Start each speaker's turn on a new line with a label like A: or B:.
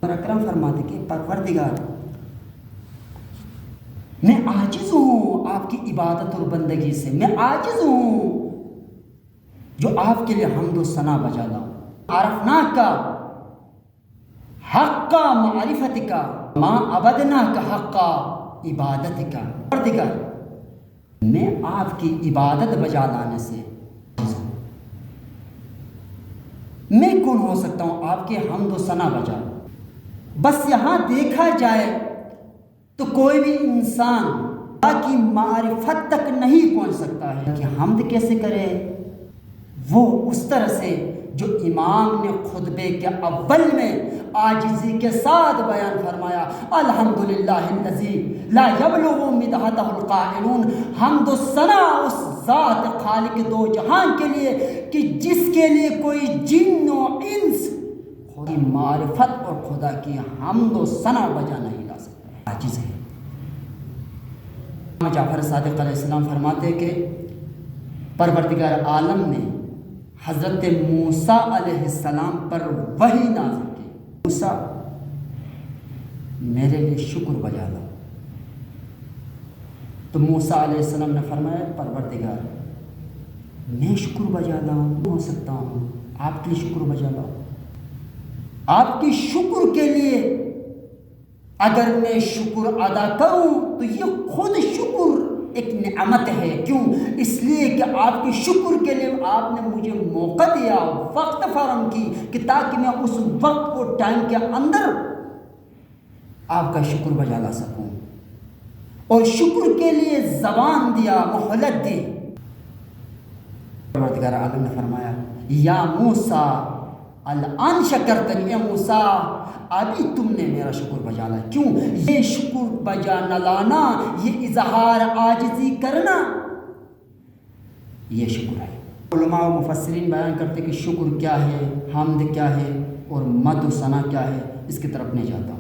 A: اور اکرم فرماتے کہ پروردگار میں عاجز ہوں آپ کی عبادت اور بندگی سے، میں عاجز ہوں جو آپ کے لیے حمد و ثنا بجا لاؤں۔ عرفناک کا حق کا معرفت کا ما عبدنا کا حق کا عبادت کا، پروردگار میں آپ کی عبادت بجا لانے سے عاجز ہوں۔ میں کون ہو سکتا ہوں آپ کے حمد و ثنا بجا؟ بس یہاں دیکھا جائے تو کوئی بھی انسان اللہ کی معرفت تک نہیں پہنچ سکتا ہے کہ حمد کیسے کرے، وہ اس طرح سے جو امام نے خطبے کے اول میں عاجزی کے ساتھ بیان فرمایا، الحمدللہ الذی لا یبلغ مدحتہ القائلون، حمد و ثنا اس ذات خالق دو جہان کے لیے کہ جس کے لیے کوئی جن و انس خدا کی معرفت اور خدا کی حمد و ثنا بجا نہیں لا سکتا، عاجز ہے۔ جعفر صادق علیہ السلام فرماتے کہ پروردگار عالم نے حضرت موسیٰ علیہ السلام پر وحی نازل کی، موسیٰ میرے لیے شکر بجا لاؤ۔ تو موسیٰ علیہ السلام نے فرمایا پروردگار میں شکر بجا لاؤں ہو سکتا ہوں، آپ کے لیے شکر بجا لاؤں؟ آپ کی شکر کے لیے اگر میں شکر ادا کروں تو یہ خود شکر ایک نعمت ہے، کیوں؟ اس لیے کہ آپ کے شکر کے لیے آپ نے مجھے موقع دیا، وقت فراہم کی کہ تاکہ میں اس وقت اور ٹائم کے اندر آپ کا شکر بجا لا سکوں، اور شکر کے لیے زبان دیا، مہلت دی۔ پروردگار عالم نے فرمایا یا موسیٰ الآن شکرتنی، اے موسیٰ ابھی تم نے میرا شکر بجا لایا۔ کیوں؟ یہ شکر بجا نہ لانا، یہ اظہار عاجزی کرنا، یہ شکر ہے۔ علماء و مفسرین بیان کرتے کہ شکر کیا ہے، حمد کیا ہے اور مدح و ثنا کیا ہے، اس کی طرف نہیں جاتا ہوں۔